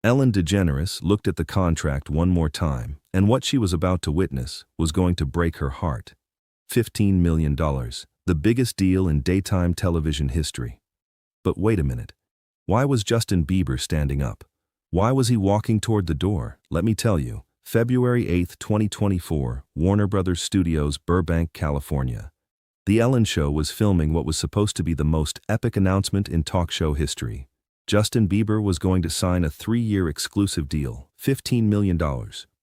Ellen DeGeneres looked at the contract one more time, and what she was about to witness was going to break her heart. $15 million, the biggest deal in daytime television history. But wait a minute. Why was Justin Bieber standing up? Why was he walking toward the door? Let me tell you. February 8, 2024, Warner Brothers Studios, Burbank, California. The Ellen Show was filming what was supposed to be the most epic announcement in talk show history. Justin Bieber was going to sign a 3-year exclusive deal, $15 million,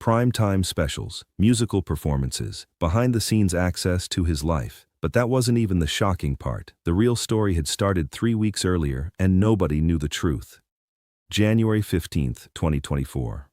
prime-time specials, musical performances, behind-the-scenes access to his life. But that wasn't even the shocking part. The real story had started 3 weeks earlier, and nobody knew the truth. January 15, 2024.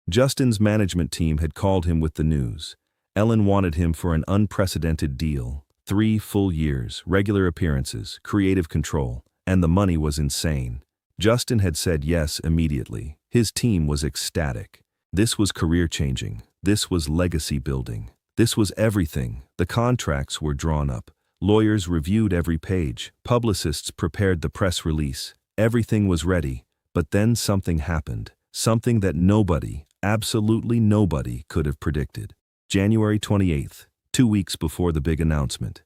Justin's management team had called him with the news. Ellen wanted him for an unprecedented deal. 3 full years, regular appearances, creative control, and the money was insane. Justin had said yes immediately. His team was ecstatic. This was career-changing. This was legacy-building. This was everything. The contracts were drawn up. Lawyers reviewed every page. Publicists prepared the press release. Everything was ready. But then something happened. Something that nobody, absolutely nobody, could have predicted. January 28th, 2 weeks before the big announcement.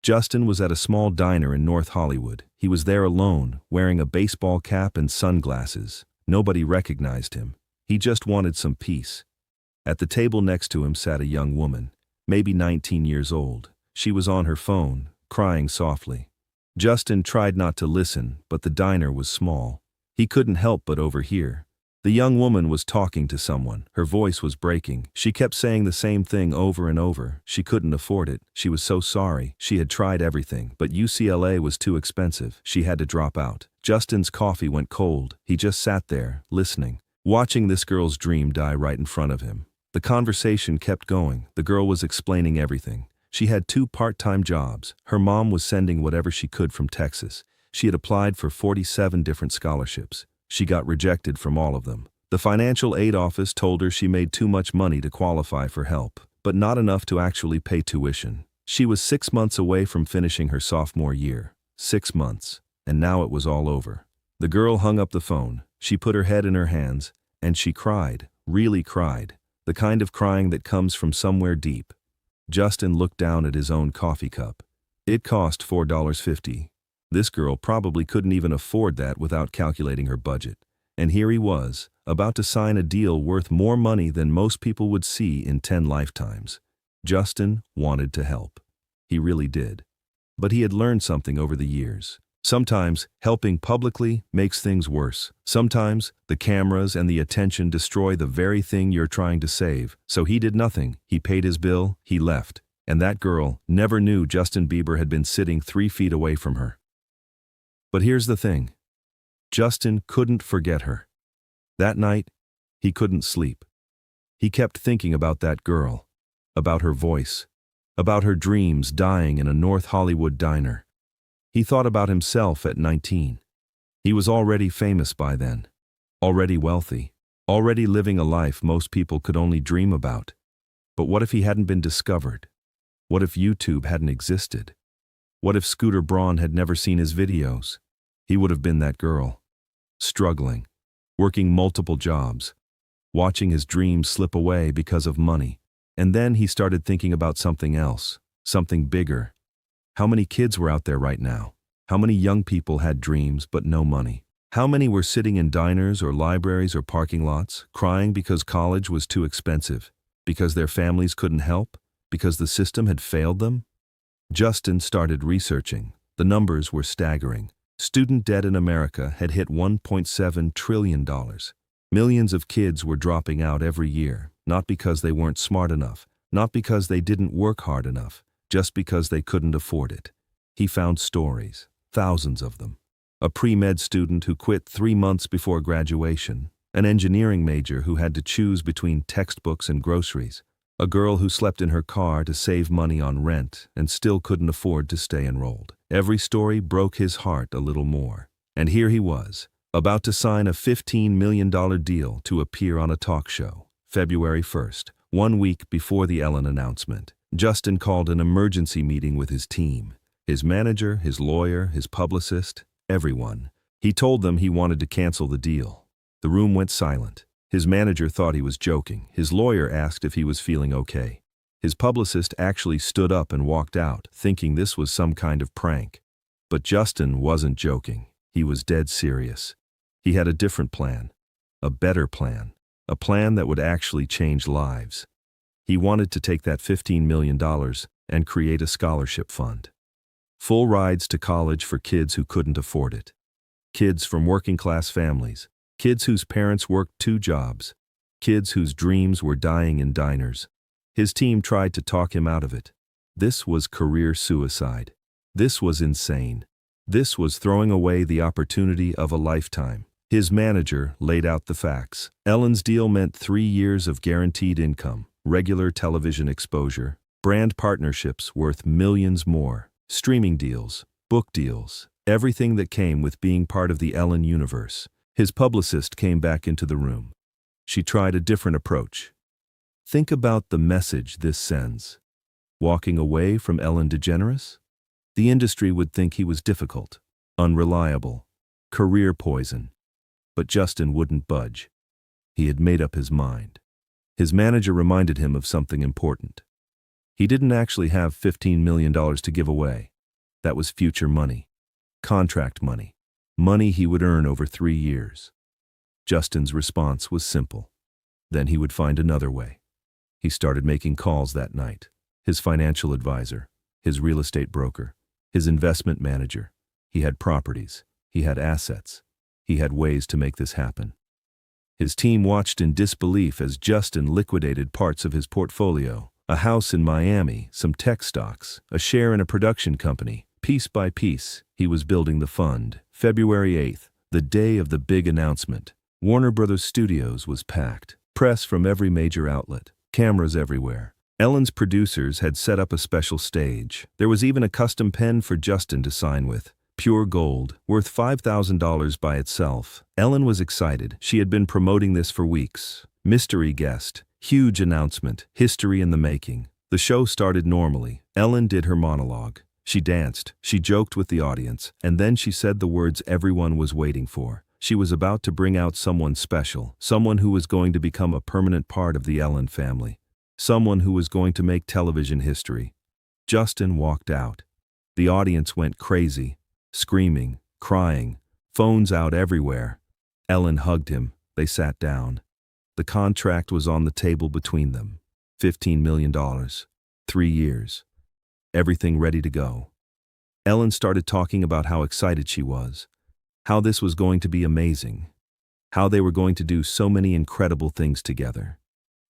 Justin was at a small diner in North Hollywood. He was there alone, wearing a baseball cap and sunglasses. Nobody recognized him. He just wanted some peace. At the table next to him sat a young woman, maybe 19 years old. She was on her phone, crying softly. Justin tried not to listen, but the diner was small. He couldn't help but overhear. The young woman was talking to someone. Her voice was breaking. She kept saying the same thing over and over. She couldn't afford it. She was so sorry. She had tried everything, but UCLA was too expensive. She had to drop out. Justin's coffee went cold. He just sat there, listening, watching this girl's dream die right in front of him. The conversation kept going. The girl was explaining everything. She had 2 part-time jobs. Her mom was sending whatever she could from Texas. She had applied for 47 different scholarships. She got rejected from all of them. The financial aid office told her she made too much money to qualify for help, but not enough to actually pay tuition. She was 6 months away from finishing her sophomore year. 6 months. And now it was all over. The girl hung up the phone. She put her head in her hands, and she cried, really cried. The kind of crying that comes from somewhere deep. Justin looked down at his own coffee cup. It cost $4.50. This girl probably couldn't even afford that without calculating her budget. And here he was, about to sign a deal worth more money than most people would see in 10 lifetimes. Justin wanted to help. He really did. But he had learned something over the years. Sometimes, helping publicly makes things worse. Sometimes, the cameras and the attention destroy the very thing you're trying to save. So he did nothing. He paid his bill, he left. And that girl never knew Justin Bieber had been sitting 3 feet away from her. But here's the thing. Justin couldn't forget her. That night, he couldn't sleep. He kept thinking about that girl, about her voice, about her dreams dying in a North Hollywood diner. He thought about himself at 19. He was already famous by then, already wealthy, already living a life most people could only dream about. But what if he hadn't been discovered? What if YouTube hadn't existed? What if Scooter Braun had never seen his videos? He would have been that girl, struggling, working multiple jobs, watching his dreams slip away because of money. And then he started thinking about something else, something bigger. How many kids were out there right now? How many young people had dreams but no money? How many were sitting in diners or libraries or parking lots, crying because college was too expensive, because their families couldn't help, because the system had failed them? Justin started researching. The numbers were staggering. Student debt in America had hit $1.7 trillion. Millions of kids were dropping out every year, not because they weren't smart enough, not because they didn't work hard enough, just because they couldn't afford it. He found stories, thousands of them. A pre-med student who quit 3 months before graduation, an engineering major who had to choose between textbooks and groceries, a girl who slept in her car to save money on rent and still couldn't afford to stay enrolled. Every story broke his heart a little more. And here he was, about to sign a $15 million deal to appear on a talk show. February 1st, 1 week before the Ellen announcement. Justin called an emergency meeting with his team. His manager, his lawyer, his publicist, everyone. He told them he wanted to cancel the deal. The room went silent. His manager thought he was joking. His lawyer asked if he was feeling okay. His publicist actually stood up and walked out, thinking this was some kind of prank. But Justin wasn't joking. He was dead serious. He had a different plan. A better plan. A plan that would actually change lives. He wanted to take that $15 million and create a scholarship fund. Full rides to college for kids who couldn't afford it. Kids from working-class families. Kids whose parents worked 2 jobs. Kids whose dreams were dying in diners. His team tried to talk him out of it. This was career suicide. This was insane. This was throwing away the opportunity of a lifetime. His manager laid out the facts. Ellen's deal meant 3 years of guaranteed income, regular television exposure, brand partnerships worth millions more, streaming deals, book deals, everything that came with being part of the Ellen universe. His publicist came back into the room. She tried a different approach. Think about the message this sends. Walking away from Ellen DeGeneres? The industry would think he was difficult, unreliable, career poison. But Justin wouldn't budge. He had made up his mind. His manager reminded him of something important. He didn't actually have $15 million to give away. That was future money. Contract money. Money he would earn over 3 years. Justin's response was simple. Then he would find another way. He started making calls that night. His financial advisor, his real estate broker, his investment manager. He had properties. He had assets. He had ways to make this happen. His team watched in disbelief as Justin liquidated parts of his portfolio. A house in Miami, some tech stocks, a share in a production company. Piece by piece, he was building the fund. February 8th, the day of the big announcement. Warner Brothers Studios was packed. Press from every major outlet. Cameras everywhere. Ellen's producers had set up a special stage. There was even a custom pen for Justin to sign with. Pure gold, worth $5,000 by itself. Ellen was excited. She had been promoting this for weeks. Mystery guest. Huge announcement. History in the making. The show started normally. Ellen did her monologue. She danced. She joked with the audience. And then she said the words everyone was waiting for. She was about to bring out someone special. Someone who was going to become a permanent part of the Ellen family. Someone who was going to make television history. Justin walked out. The audience went crazy. Screaming, crying, phones out everywhere. Ellen hugged him. They sat down. The contract was on the table between them. $15 million. 3 years. Everything ready to go. Ellen started talking about how excited she was. How this was going to be amazing. How they were going to do so many incredible things together.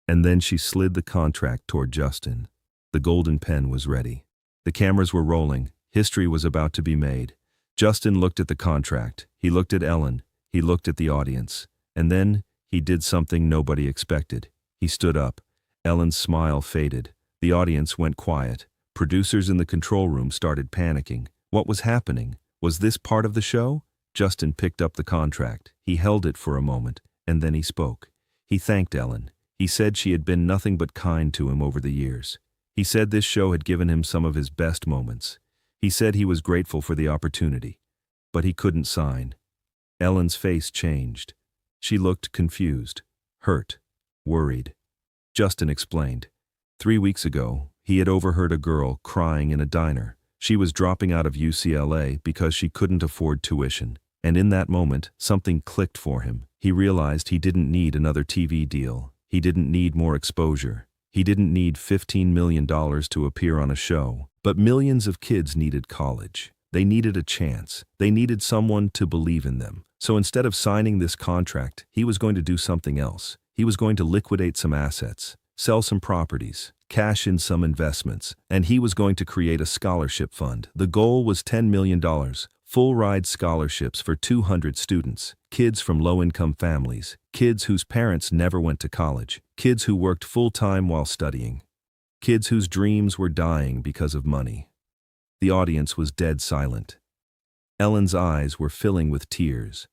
And then she slid the contract toward Justin. The golden pen was ready. The cameras were rolling. History was about to be made. Justin looked at the contract. He looked at Ellen. He looked at the audience. And then he did something nobody expected. He stood up. Ellen's smile faded. The audience went quiet. Producers in the control room started panicking. What was happening? Was this part of the show? Justin picked up the contract. He held it for a moment, and then he spoke. He thanked Ellen. He said she had been nothing but kind to him over the years. He said this show had given him some of his best moments. He said he was grateful for the opportunity. But he couldn't sign. Ellen's face changed. She looked confused, hurt, worried. Justin explained. 3 weeks ago, he had overheard a girl crying in a diner. She was dropping out of UCLA because she couldn't afford tuition. And in that moment, something clicked for him. He realized he didn't need another TV deal. He didn't need more exposure. He didn't need $15 million to appear on a show. But millions of kids needed college. They needed a chance. They needed someone to believe in them. So instead of signing this contract, he was going to do something else. He was going to liquidate some assets, sell some properties, cash in some investments, and he was going to create a scholarship fund. The goal was $10 million, full-ride scholarships for 200 students, kids from low-income families, kids whose parents never went to college, kids who worked full-time while studying, kids whose dreams were dying because of money. The audience was dead silent. Ellen's eyes were filling with tears.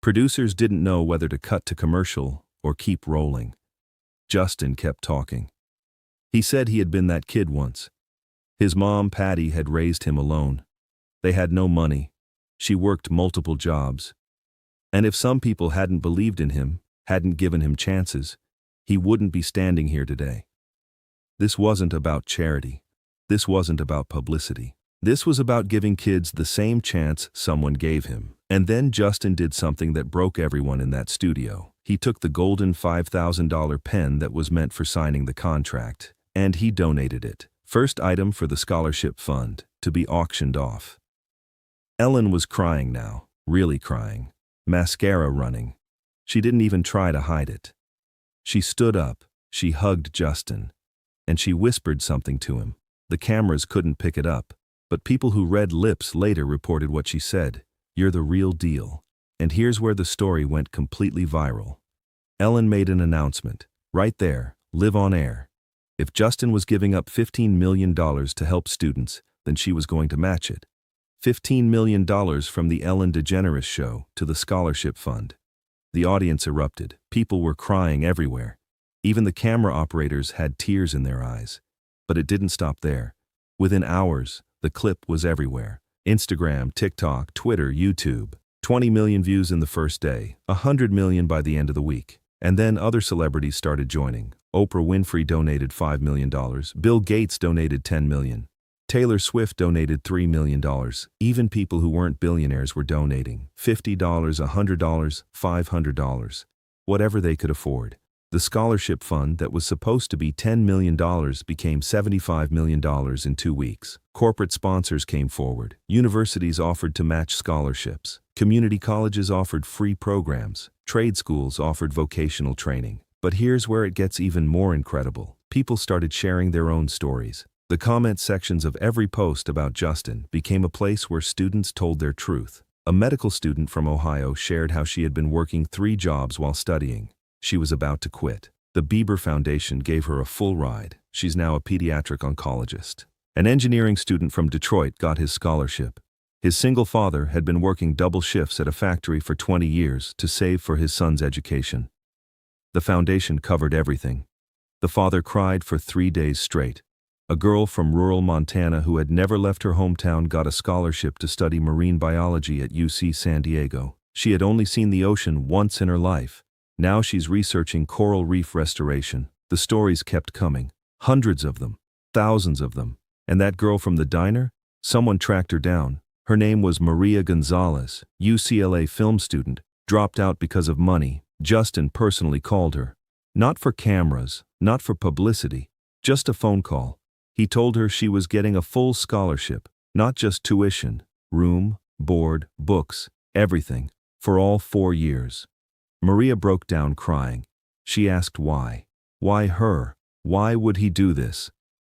Producers didn't know whether to cut to commercial or keep rolling. Justin kept talking. He said he had been that kid once. His mom, Patty, had raised him alone. They had no money. She worked multiple jobs. And if some people hadn't believed in him, hadn't given him chances, he wouldn't be standing here today. This wasn't about charity. This wasn't about publicity. This was about giving kids the same chance someone gave him. And then Justin did something that broke everyone in that studio. He took the golden $5,000 pen that was meant for signing the contract, and he donated it. First item for the scholarship fund, to be auctioned off. Ellen was crying now, really crying. Mascara running. She didn't even try to hide it. She stood up, she hugged Justin, and she whispered something to him. The cameras couldn't pick it up, but people who read lips later reported what she said. "You're the real deal." And here's where the story went completely viral. Ellen made an announcement, right there, live on air. If Justin was giving up $15 million to help students, then she was going to match it. $15 million from the Ellen DeGeneres show to the scholarship fund. The audience erupted. People were crying everywhere. Even the camera operators had tears in their eyes. But it didn't stop there. Within hours, the clip was everywhere. Instagram, TikTok, Twitter, YouTube. 20 million views in the first day, 100 million by the end of the week. And then other celebrities started joining. Oprah Winfrey donated $5 million. Bill Gates donated $10 million. Taylor Swift donated $3 million. Even people who weren't billionaires were donating $50, $100, $500, whatever they could afford. The scholarship fund that was supposed to be $10 million became $75 million in 2 weeks. Corporate sponsors came forward. Universities offered to match scholarships. Community colleges offered free programs. Trade schools offered vocational training. But here's where it gets even more incredible. People started sharing their own stories. The comment sections of every post about Justin became a place where students told their truth. A medical student from Ohio shared how she had been working 3 jobs while studying. She was about to quit. The Bieber Foundation gave her a full ride. She's now a pediatric oncologist. An engineering student from Detroit got his scholarship. His single father had been working double shifts at a factory for 20 years to save for his son's education. The foundation covered everything. The father cried for 3 days straight. A girl from rural Montana who had never left her hometown got a scholarship to study marine biology at UC San Diego. She had only seen the ocean once in her life. Now she's researching coral reef restoration. The stories kept coming. Hundreds of them. Thousands of them. And that girl from the diner? Someone tracked her down. Her name was Maria Gonzalez, UCLA film student, dropped out because of money. Justin personally called her. Not for cameras, not for publicity, just a phone call. He told her she was getting a full scholarship, not just tuition, room, board, books, everything, for all 4 years. Maria broke down crying. She asked why. Why her? Why would he do this?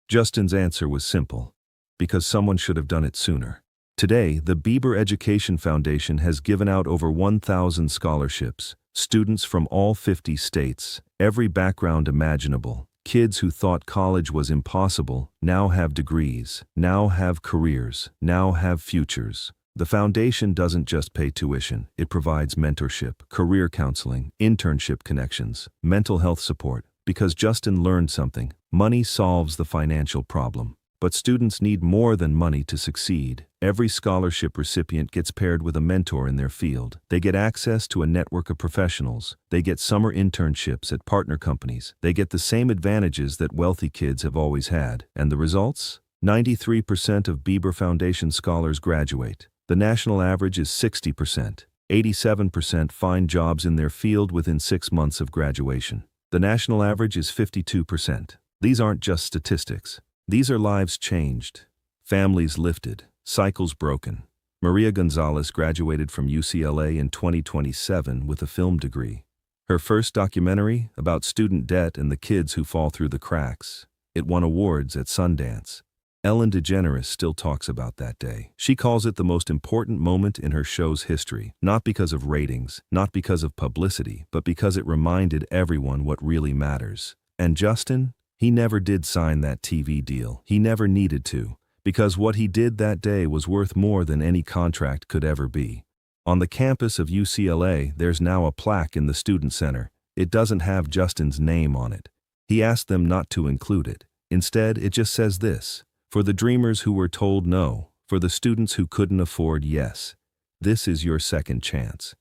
Justin's answer was simple. Because someone should have done it sooner. Today, the Bieber Education Foundation has given out over 1,000 scholarships. Students from all 50 states, every background imaginable. Kids who thought college was impossible now have degrees, now have careers, now have futures. The foundation doesn't just pay tuition, it provides mentorship, career counseling, internship connections, mental health support. Because Justin learned something, money solves the financial problem. But students need more than money to succeed. Every scholarship recipient gets paired with a mentor in their field. They get access to a network of professionals. They get summer internships at partner companies. They get the same advantages that wealthy kids have always had. And the results? 93% of Bieber Foundation scholars graduate. The national average is 60%. 87% find jobs in their field within 6 months of graduation. The national average is 52%. These aren't just statistics. These are lives changed, families lifted, cycles broken. Maria Gonzalez graduated from UCLA in 2027 with a film degree. Her first documentary, about student debt and the kids who fall through the cracks. It won awards at Sundance. Ellen DeGeneres still talks about that day. She calls it the most important moment in her show's history, not because of ratings, not because of publicity, but because it reminded everyone what really matters. And Justin? He never did sign that TV deal. He never needed to, because what he did that day was worth more than any contract could ever be. On the campus of UCLA, there's now a plaque in the Student Center. It doesn't have Justin's name on it. He asked them not to include it. Instead, it just says this: for the dreamers who were told no, for the students who couldn't afford yes, this is your second chance.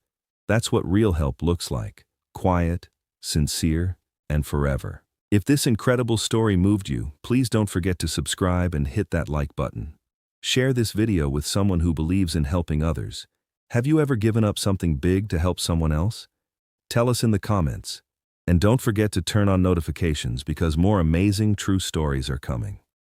That's what real help looks like: quiet, sincere, and forever. If this incredible story moved you, please don't forget to subscribe and hit that like button. Share this video with someone who believes in helping others. Have you ever given up something big to help someone else? Tell us in the comments. And don't forget to turn on notifications because more amazing true stories are coming.